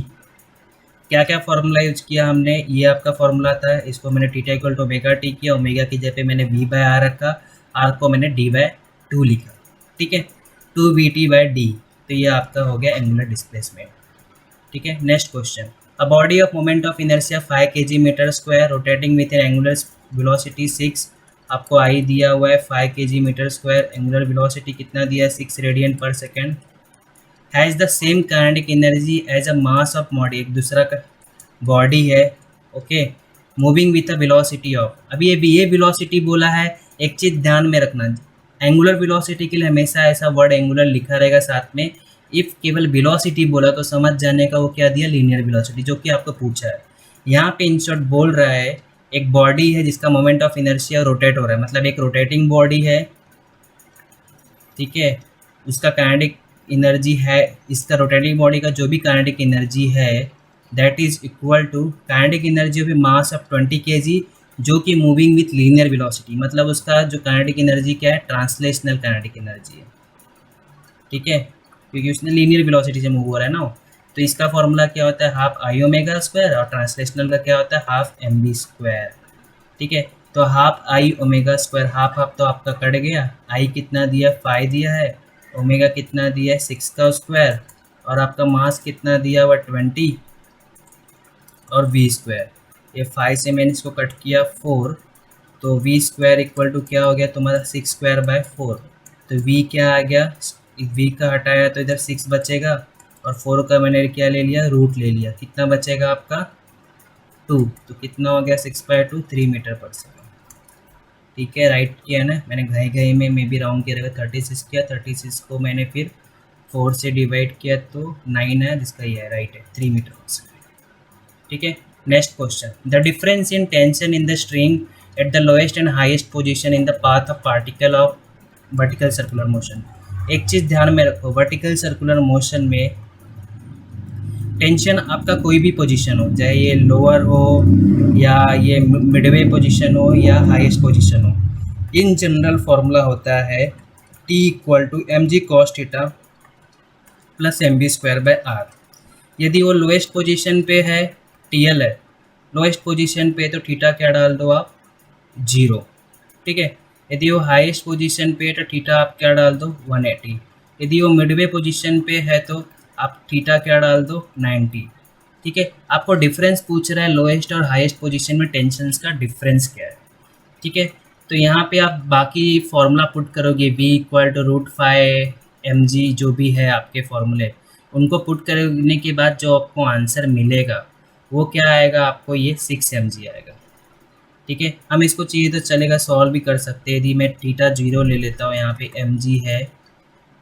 क्या क्या फॉर्मूला यूज किया हमने, ये आपका फॉर्मूला था, इसको मैंने theta equal to omega T किया, ओमेगा की जगह पे मैंने v/r रखा, r को मैंने d/2 लिखा। ठीक है, 2vt/d, तो ये आपका हो गया एंगुलर डिस्प्लेसमेंट। ठीक है, next question, a body of moment of inertia 5 kg/m² rotating with an angular velocity 6, आपको आई दिया हुआ है 5 kg/m², एंगुलर वेलोसिटी कितना दिया है, 6 radian per second, has the same kinetic energy as a mass of body. एक दूसरा का बॉडी है, okay, moving with a velocity of. अभी ये वेलोसिटी बोला है, एक चीज़ ध्यान में रखना, एंगुलर वेलोसिटी के लिए हमेशा ऐसा वर्ड एंगुलर लिखा रहेगा साथ में। इफ़ केवल वेलोसिटी बोला तो समझ जाने का वो क्या दिया, लीनियर वेलोसिटी, जो कि आपको पूछा है। यहाँ पे इन शॉर्ट बोल रहा है एक बॉडी है जिसका मोमेंट ऑफ इनर्शिया रोटेट हो रहा है, मतलब एक रोटेटिंग बॉडी है। ठीक है, उसका काइनेटिक एनर्जी है, इसका रोटेटिंग बॉडी का जो भी काइनेटिक एनर्जी है that is equal to kinetic energy of mass of 20 kg, जो कि मूविंग विथ लीनियर वेलोसिटी, मतलब उसका जो काइनेटिक एनर्जी क्या है, ट्रांसलेशनल काइनेटिक एनर्जी है। ठीक है, क्योंकि उसने लीनियर वेलोसिटी से मूव हो रहा है ना। तो इसका फॉर्मूला क्या होता है, हाफ आई ओमेगा स्क्वायर, और ट्रांसलेशनल का क्या होता है, हाफ एम बी स्क्वायर। ठीक है, तो half I omega square, half half तो आपका कट गया, आई कितना दिया 5 दिया है, ओमेगा कितना दिया है 6 का स्क्वायर, और आपका मास कितना दिया हुआ 20 और वी स्क्वायर, ये 5 से मैंने इसको कट किया 4, तो वी स्क्वायर इक्वल टू क्या हो गया तुम्हारा 6 स्क्वायर बाय 4। तो वी क्या आ गया, वी का हटाया तो इधर 6 बचेगा और 4 का मैंने क्या ले लिया, रूट ले लिया, कितना बचेगा आपका 2। तो कितना हो गया 6/2 3 मीटर पर सेकेंड। ठीक है, राइट किया ना मैंने, घाई घाई में मैं भी राउंड किया रहेगा, 36 किया, 36 को मैंने फिर 4 से डिवाइड किया तो 9 है, जिसका ये है राइट है 3 मीटर पर सेकेंड। ठीक है, next question, the difference in tension in the string at the lowest and highest position in the path of particle of vertical circular motion. एक चीज़ ध्यान में रखो, वर्टिकल सर्कुलर मोशन में tension आपका कोई भी पोजीशन हो, चाहे ये लोअर हो या ये मिडवे पोजीशन हो या हाईएस्ट पोजीशन हो, इन जनरल फॉर्मूला होता है T equal to mg cos theta plus mv square by R. यदि वो लोएस्ट पोजीशन पे है, TL है लोएस्ट पोजीशन पे, तो थीटा क्या डाल दो आप 0। ठीक है, यदि वो हाईएस्ट पोजीशन पे है तो थीटा आप क्या डाल दो 180। यदि वो मिडवे पोजीशन पे है तो आप थीटा क्या डाल दो 90। ठीक है, आपको डिफरेंस पूछ रहा है लोएस्ट और हाईएस्ट पोजीशन में टेंशन्स का डिफरेंस क्या है। ठीक है, तो यहाँ पे आप बाकी फॉर्मूला पुट करोगे, v इक्वल टू √5 mg, जो भी है आपके फॉर्मूले, उनको पुट करने के बाद जो आपको आंसर मिलेगा वो क्या आएगा, आपको ये 6 mg आएगा। ठीक है, हम इसको चाहिए तो चलेगा सॉल्व भी कर सकते हैं। यदि मैं थीटा 0 ले लेता हूँ, यहाँ पे mg है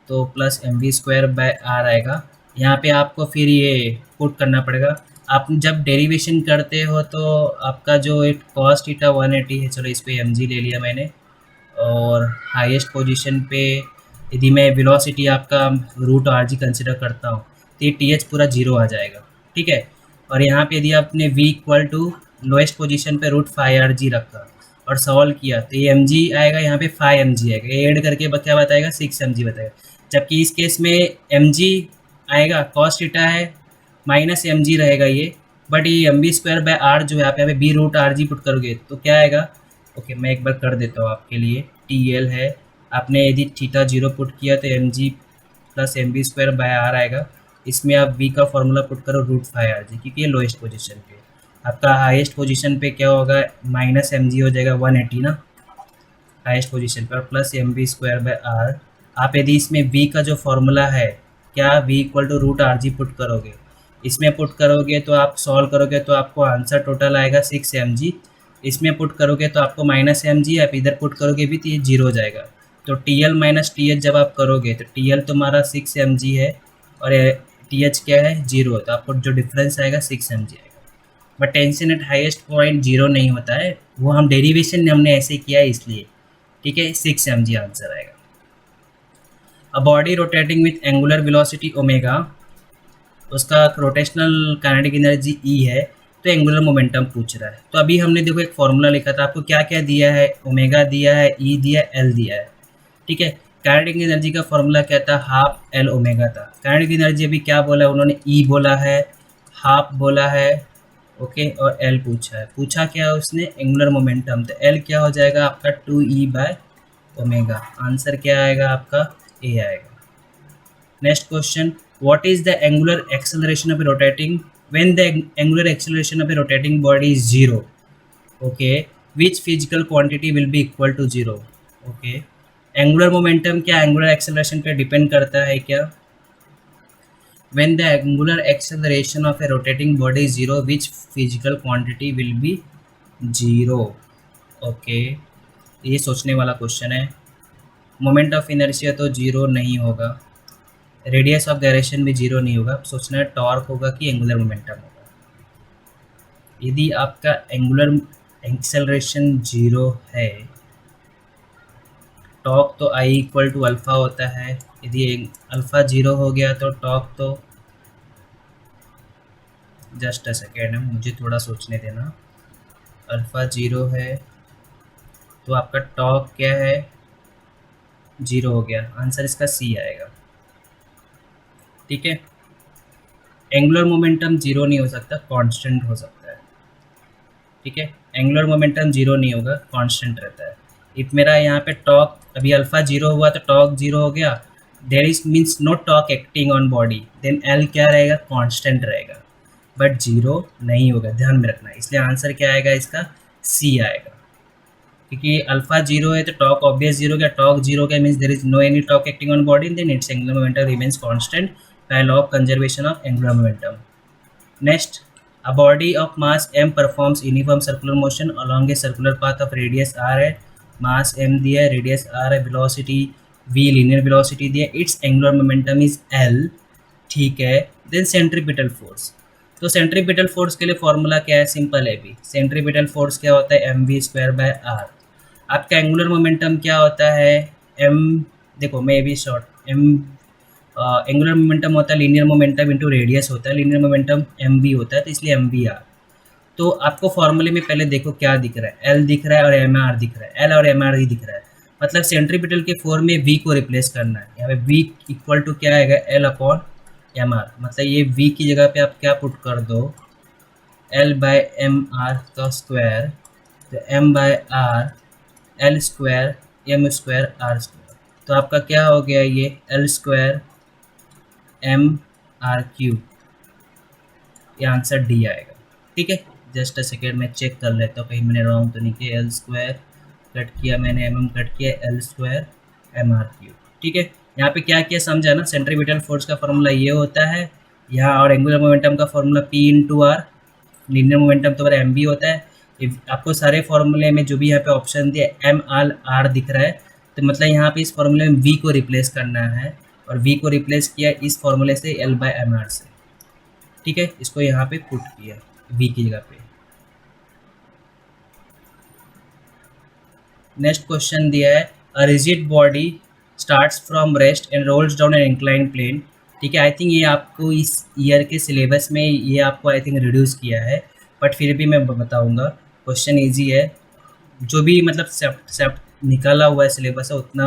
तो plus mv square by R आएगा। यहाँ पे आपको फिर ये पुट करना पड़ेगा। आप जब डेरिवेशन करते हो तो आपका जो एक कॉस थीटा 180 है, चलो इस पे mg ले लिया मैंने, और हाईएस्ट पोजीशन पे यदि मैं वेलोसिटी आपका √rg कंसिडर करता हूँ तो ये th पूरा 0 आ जाएगा। ठीक है, और यहाँ पे यदि आपने v equal to lowest position पे √5rg रखा और सॉल्व किया तो ये mg आएगा, यहाँ पे 5 mg आएगा, ये ऐड करके क्या बताएगा 6 mg बताएगा। जबकि इस केस में mg आएगा, कॉस थीटा है माइनस mg रहेगा ये, बट ये mv स्क्वायर बाय आर जो है आप यहाँ पे b√rg पुट करोगे तो क्या आएगा। ओके, मैं एक बार कर देता हूँ आपके लिए, TL है, आपने यदि थीटा 0 पुट किया तो mg plus mv square by R आएगा। इसमें आप v का फॉर्मूला पुट करो √5rg, क्योंकि ये लोएस्ट पोजीशन पे। आपका हाईएस्ट पोजीशन पे क्या होगा, माइनस mg हो जाएगा 180 ना हाईएस्ट पोजीशन पर, plus mv square by R. आप यदि इसमें v का जो फॉर्मूला है, क्या v equal to √rg put करोगे, इसमें पुट करोगे तो आप सॉल्व करोगे तो आपको आंसर टोटल आएगा 6 mg। इसमें पुट करोगे तो आपको माइनस mg, आप इधर पुट करोगे भी तो ये 0 हो जाएगा। तो TL माइनस TH जब आप करोगे तो TL तुम्हारा 6 mg है और TH क्या है 0, तो आपको जो डिफरेंस आएगा 6 mg आएगा। But tension eight highest point 0 नहीं होता है, वो हम डेरिवेशन हमने ऐसे किया है इसलिए। ठीक है, 6 mg आंसर आएगा। A body rotating with angular velocity omega, उसका रोटेशनल काइनेटिक एनर्जी E है, तो एंगुलर मोमेंटम पूछ रहा है। तो अभी हमने देखो एक फॉर्मूला लिखा था, आपको क्या क्या दिया है, ओमेगा दिया है, E दिया है, L दिया है। ठीक है, काइनेटिक एनर्जी का फॉर्मूला क्या था, हाफ L ओमेगा था। काइनेटिक एनर्जी अभी क्या बोला उन्होंने, E बोला है, हाफ बोला है, ओके, और L पूछा है। पूछा क्या उसने, एंगुलर मोमेंटम, तो L क्या हो जाएगा आपका 2E बाय ओमेगा। आंसर क्या आएगा आपका A आएगा। Next question, what is the angular acceleration of a rotating when the angular acceleration of a rotating body is 0, okay, which physical quantity will be equal to 0, okay। angular momentum क्या angular acceleration पे depend करता है क्या, when the angular acceleration of a rotating body is 0, which physical quantity will be 0, okay। ये सोचने वाला question है। Moment of inertia तो 0 नहीं होगा, रेडियस ऑफ डायरेक्शन भी 0 नहीं होगा, सोचना है टॉर्क होगा कि एंगुलर मोमेंटम होगा। यदि आपका एंगुलर एक्सेलरेशन 0 है, टॉर्क तो I इक्वल टू अल्फ़ा होता है, यदि अल्फ़ा 0 हो गया तो टॉर्क तो, जस्ट अ सेकेंड है मुझे थोड़ा सोचने देना, अल्फ़ा 0 है तो आपका टॉर्क क्या है 0 हो गया, आंसर इसका C आएगा। ठीक है, एंगुलर मोमेंटम 0 नहीं हो सकता, कांस्टेंट हो सकता है। ठीक है, एंगुलर मोमेंटम 0 नहीं होगा, कांस्टेंट रहता है। इफ मेरा यहाँ पे टॉर्क अभी अल्फ़ा 0 हुआ तो टॉर्क 0 हो गया, there is means no torque acting on body, then L क्या रहेगा, कांस्टेंट रहेगा, बट जीरो नहीं होगा, ध्यान में रखना। इसलिए आंसर क्या आएगा इसका, सी आएगा, क्योंकि अल्फा जीरो है तो टॉर्क ऑब्वियस जीरो, क्या टॉर्क जीरो क्या means there is no any torque acting on body, then it's angular momentum remains constant by law of conservation of angular momentum. Next, a body of mass m performs uniform circular motion along a circular path of radius r है, mass m दिया है, radius r है, velocity v linear velocity दिया है, its angular momentum is l, ठीक है। then centripetal force, तो centripetal force के लिए फॉर्मूला क्या है, सिंपल है भी, सेंट्रीपिटल फोर्स क्या होता है, M we square by R. आपका एंगुलर मोमेंटम क्या होता है, एम, देखो मैं भी शॉर्ट, एम एंगुलर मोमेंटम होता है लीनियर मोमेंटम इंटू रेडियस होता है, लीनियर मोमेंटम एम बी होता है, तो इसलिए एम बी आर। तो आपको फॉर्मूले में पहले देखो क्या दिख रहा है, एल दिख रहा है और एम आर दिख रहा है, एल और एम आर ही दिख रहा है, मतलब सेंट्रीपिटल के फॉर्म में वी को रिप्लेस करना है। यहाँ पे वी इक्वल टू क्या आएगा, एल अपॉन एम आर, मतलब ये वी की जगह पे आप क्या पुट कर दो, एल बाय एम आर का स्क्वायर, तो M by R L square M square R square, तो आपका क्या हो गया, ये L square M R cube, ये आंसर डी आएगा। ठीक है, जस्ट अ सेकेंड में चेक कर लेता हूँ कहीं मैंने रॉन्ग तो नहीं किया, एल स्क्वायर कट किया मैंने, एम कट किया, L square M R cube. ठीक है, यहाँ पे क्या किया समझा ना, सेंट्रीपिटल फोर्स का फॉर्मूला ये होता है यहाँ, और एंगुलर मोमेंटम का formula P into R, linear momentum तो एम बी होता है। आपको सारे फॉर्मूले में जो भी यहाँ पे ऑप्शन दिया एम आर आर दिख रहा है, तो मतलब यहाँ पे इस फॉर्मूले में वी को रिप्लेस करना है, और v को रिप्लेस किया इस फॉर्मूले से l बाय एम आर से। ठीक है, इसको यहाँ पे पुट किया v की जगह पे। नेक्स्ट क्वेश्चन दिया है, a rigid body starts from rest and rolls down an incline plane. ठीक है, आई थिंक ये आपको इस ईयर के सिलेबस में ये आपको आई थिंक रिड्यूस किया है, बट फिर भी मैं बताऊँगा, क्वेश्चन ईजी है, जो भी मतलब सेप्ट निकाला हुआ है सिलेबस है उतना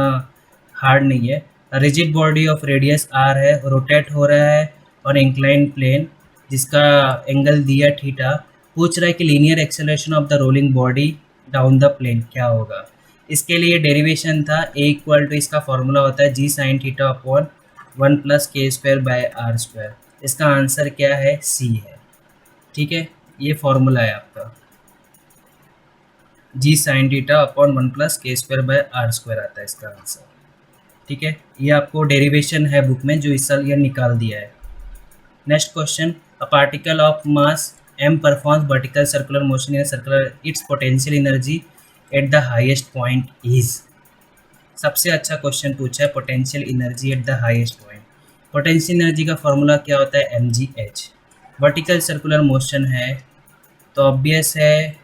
हार्ड नहीं है। Rigid body of radius R है, रोटेट हो रहा है और इंक्लाइन प्लेन जिसका एंगल दिया थीटा, पूछ रहा है कि linear acceleration of the rolling body down the plane क्या होगा। इसके लिए डेरिवेशन था ए इक्वल टू, इसका फॉर्मूला होता है G sine theta upon 1 plus K square by R square. इसका आंसर क्या है, सी है। ठीक है, ये फॉर्मूला है आपका, जी sine theta upon 1 plus K square by R square आता है इसका आंसर। ठीक है, ये आपको डेरिवेशन है बुक में जो इस साल ये निकाल दिया है। Next question, a particle of mass m performs vertical circular motion in circular, it's potential energy at the highest point is. सबसे अच्छा क्वेश्चन पूछा है, potential energy at the highest point. Potential energy का फॉर्मूला क्या होता है, mgh। Vertical circular motion है तो ऑब्वियस है,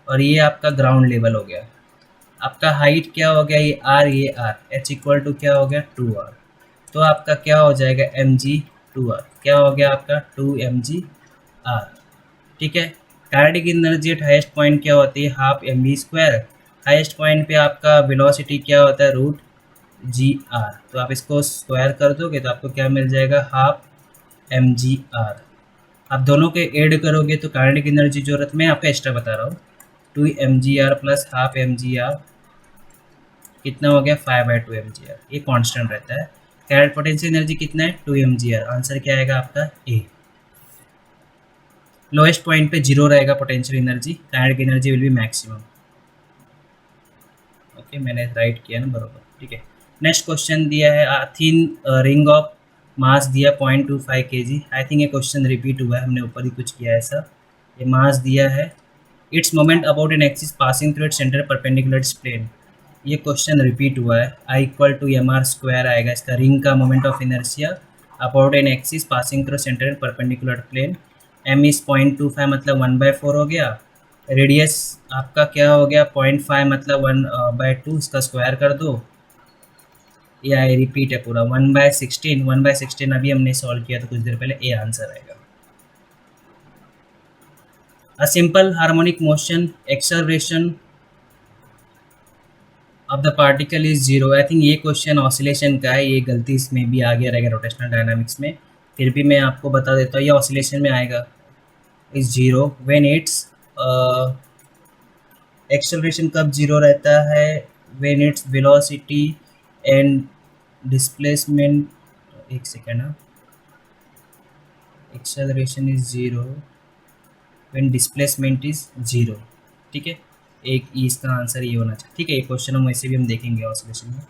और ये आपका ग्राउंड लेवल हो गया। आपका हाइट क्या हो गया, ये आर, ये आर, एच इक्वल टू क्या हो गया 2r, तो आपका क्या हो जाएगा mg 2r, क्या हो गया आपका 2mgr। ठीक है, kinetic energy at highest point क्या होती है, half mv square. Highest point पे आपका वेलोसिटी क्या होता है, रूट gr, तो आप इसको स्क्वायर कर दोगे तो आपको क्या मिल जाएगा, हाफ mgr। आप दोनों के ऐड करोगे तो काइनेटिक एनर्जी जरूरत, मैं आपको एक्स्ट्रा बता रहा हूँ, 2mgr प्लस हाफ mgr कितना हो गया, 5/2 mgr, ये कांस्टेंट रहता है। कैरेट पोटेंशियल एनर्जी कितना है, 2 mgr, आंसर क्या आएगा आपका ए। लोएस्ट पॉइंट पे जीरो रहेगा potential energy, kinetic energy will be maximum. Okay, मैंने राइट किया ना बरोबर। ठीक है, नेक्स्ट क्वेश्चन दिया है, थिन रिंग ऑफ मास दिया 0.25 kg। आई थिंक ये क्वेश्चन रिपीट हुआ है, हमने ऊपर ही कुछ किया ऐसा। ये मास दिया है, its moment about an axis passing through its centre perpendicular its plane. ये क्वेश्चन रिपीट हुआ है, I equal to M R square आएगा इसका, रिंग का moment of inertia about an axis passing through centre perpendicular plane. M is 0.25 मतलब 1/4 हो गया, radius आपका क्या हो गया 0.5 मतलब 1/2, इसका स्क्वायर कर दो, ये आई रिपीट है पूरा 1/16, 1/16 अभी हमने सॉल्व किया था कुछ देर पहले, ए आंसर आएगा। A simple harmonic motion acceleration of the particle is zero. I think ये क्वेश्चन ऑसिलेशन का है, ये गलती इसमें भी आ गया रहेगा रोटेशनल डायनामिक्स में, फिर भी मैं आपको बता देता हूँ, ये ऑसिलेशन में आएगा, is zero when it's acceleration कब जीरो रहता है, when its velocity and displacement, एक सेकेंड, हाँ, acceleration is zero when displacement is zero. ठीक है, एक इसका आंसर ये होना चाहिए। ठीक है, ये क्वेश्चन हम वैसे भी हम देखेंगे ऑसिलेशन में।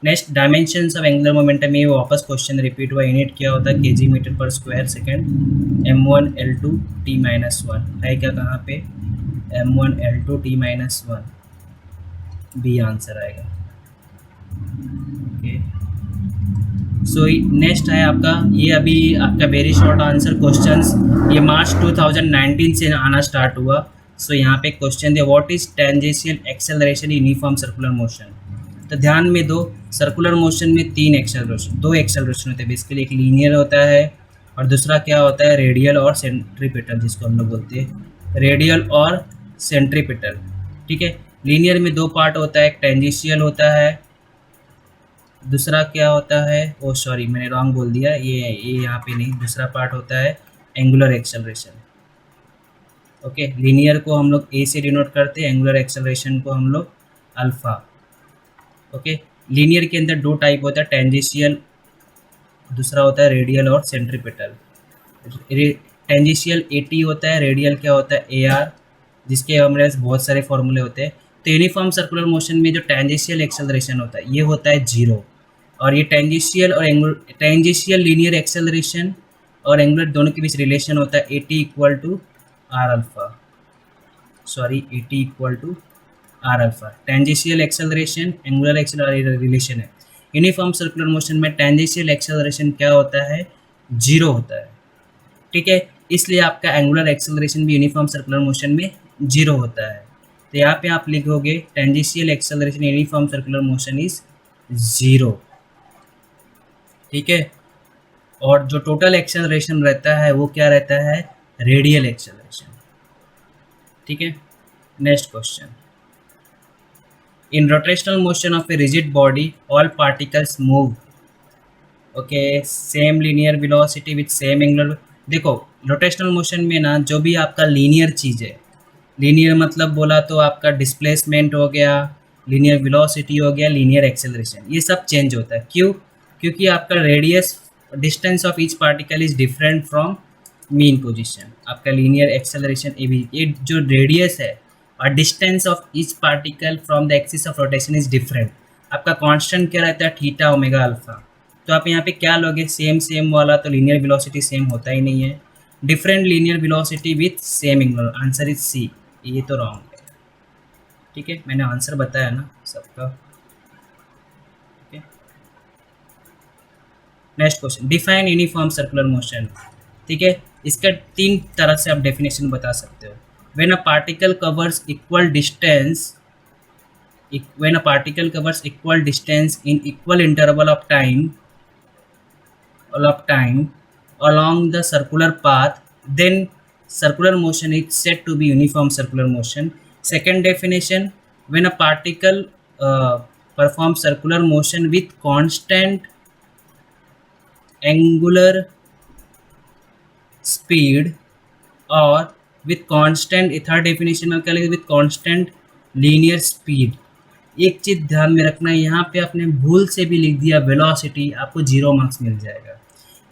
Next, dimensions of angular momentum, ये वापस क्वेश्चन रिपीट हुआ। यूनिट क्या होता है, केजी मीटर पर square second. M1 L2 T-1 है क्या, कहाँ पे, M1 L2 T-1, B answer आएगा। ओके, सो नेक्स्ट है आपका, ये अभी आपका वेरी शॉर्ट आंसर क्वेश्चंस, ये मार्च 2019 से आना स्टार्ट हुआ। सो यहाँ पे question they, what is tangential acceleration in uniform circular motion. तो ध्यान में दो, सर्कुलर मोशन में दो एक्सेलरेशन होते हैं बेसिकली, एक लीनियर होता है और दूसरा क्या होता है, रेडियल और सेंट्रीपिटल, जिसको हम लोग बोलते हैं रेडियल और सेंट्रीपिटल। ठीक है, लीनियर में दो पार्ट होता है, एक टेंजेंशियल होता है, दूसरा क्या होता है, ओ सॉरी मैंने रॉन्ग बोल दिया, ये यहाँ पे नहीं, दूसरा पार्ट होता है एंगुलर एक्सेलरेशन। ओके, लीनियर को हम लोग ए से डिनोट करते हैं, एंगुलर एक्सेलरेशन को हम लोग अल्फा। ओके, लीनियर के अंदर दो टाइप होता है, टेंजेंशियल, दूसरा होता है रेडियल और सेंट्रीपिटल। टेंजेंशियल AT होता है, रेडियल क्या होता है AR, जिसके हमारे बहुत सारे फॉर्मूले होते हैं। तो यूनिफॉर्म सर्कुलर मोशन में जो टेंजेंशियल एक्सेलरेशन होता है ये होता है 0, और ये टेंजेंशियल लीनियर एक्सेलरेशन और एंगुलर दोनों के बीच रिलेशन होता है AT equal to R alpha, sorry AT equal to R alpha. Tangential acceleration, angular acceleration relation है। यूनिफॉर्म सर्कुलर मोशन में टेंजेंशियल एक्सेलरेशन क्या होता है, 0 होता है। ठीक है, इसलिए आपका एंगुलर एक्सेलरेशन भी यूनिफॉर्म सर्कुलर मोशन में 0 होता है। तो यहाँ पे आप लिखोगे tangential acceleration uniform circular motion is 0। ठीक है, और जो टोटल एक्सेलरेशन रहता है वो क्या रहता है, रेडियल एक्सेलरेशन। ठीक है, next question, in rotational motion of a rigid body all particles move, okay, same linear velocity with same angular. देखो रोटेशनल मोशन में ना जो भी आपका लीनियर चीज़ है, लीनियर मतलब बोला तो आपका डिस्प्लेसमेंट हो गया, लीनियर वेलोसिटी हो गया, लीनियर एक्सेलरेशन, ये सब चेंज होता है। क्यों, क्योंकि आपका radius distance of each particle is different from mean position. आपका लीनियर एक्सेलरेशन ये जो रेडियस है और distance of each particle from the axis of rotation is different. आपका कांस्टेंट क्या रहता है, थीटा ओमेगा अल्फा। तो आप यहाँ पे क्या लोगे, सेम वाला, तो लीनियर वेलोसिटी सेम होता ही नहीं है, different linear velocity with same angular, answer is C. ये तो रॉन्ग है। ठीक है, मैंने आंसर बताया ना सबका। Next question, define uniform circular motion. ठीक है, इसका 3 तरह से आप डेफिनेशन बता सकते हो। When a particle covers equal distance in equal interval of time along the circular path, then circular motion is said to be uniform circular motion. Second definition, when a particle performs circular motion with constant angular speed or with constant, third definition में क्या लिखे, with constant linear speed। एक चीज़ ध्यान में रखना है, यहाँ पे आपने भूल से भी लिख दिया वेलोसिटी, आपको 0 मार्क्स मिल जाएगा,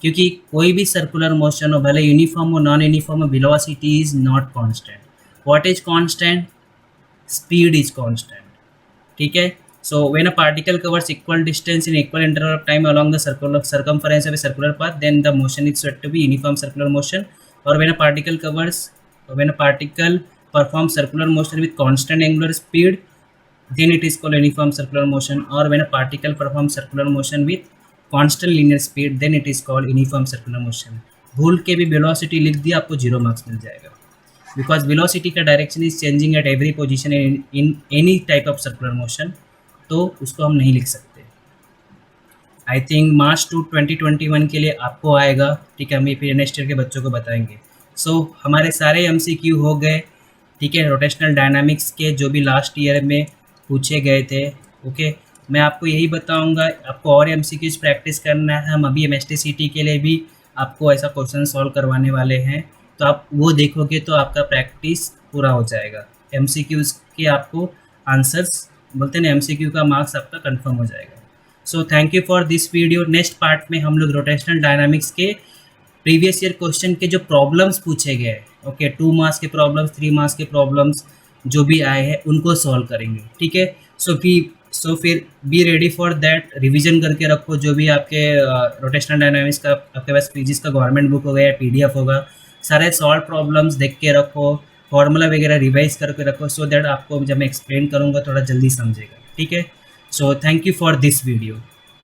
क्योंकि कोई भी सर्कुलर मोशन हो, भले यूनिफॉर्म हो नॉन यूनिफॉर्म हो, velocity is not constant. What is constant, speed is constant. ठीक है, so when a particle covers equal distance in equal interval of time along the circular circumference of a circular path, then the motion is said to be uniform circular motion. और when a particle perform circular motion with constant angular speed, then it is called uniform circular motion. Or when a particle performs circular motion with constant linear speed, then it is called uniform circular motion. भूल के भी velocity लिख दिया, आपको 0 marks मिल जाएगा, because velocity का direction is changing at every position in any type of circular motion, तो उसको हम नहीं लिख सकते। आई थिंक मार्च 2021 के लिए आपको आएगा। ठीक है, हम ये फिर नेक्स्ट ईयर के बच्चों को बताएंगे। सो हमारे सारे MCQ हो गए। ठीक है, रोटेशनल डायनामिक्स के जो भी लास्ट ईयर में पूछे गए थे। ओके, मैं आपको यही बताऊंगा, आपको और MCQs प्रैक्टिस करना है। हम अभी MSTCT के लिए भी आपको ऐसा क्वेश्चन सॉल्व करवाने वाले हैं, तो आप वो देखोगे तो आपका प्रैक्टिस पूरा हो जाएगा। MCQs के आपको आंसर्स बोलते हैं ना, MCQ का मार्क्स आपका कंफर्म हो जाएगा। So thank you for this video. Next part में हम लोग रोटेशनल डायनामिक्स के प्रीवियस ईयर क्वेश्चन के जो प्रॉब्लम्स पूछे गए, ओके, 2 मार्क्स के प्रॉब्लम्स, 3 मार्क्स के प्रॉब्लम्स जो भी आए हैं उनको सॉल्व करेंगे, ठीक है। सो फिर be ready for that, revision करके रखो जो भी आपके रोटेशनल डायनामिक्स का आपके पास फिजिक्स का गवर्नमेंट बुक होगा या पीडीएफ होगा, सारे सॉल्व प्रॉब्लम्स देख के रखो, फॉर्मूला वगैरह रिवाइज करके रखो, सो दैट आपको जब मैं एक्सप्लेन करूँगा थोड़ा जल्दी समझेगा, ठीक है। So thank you for this video.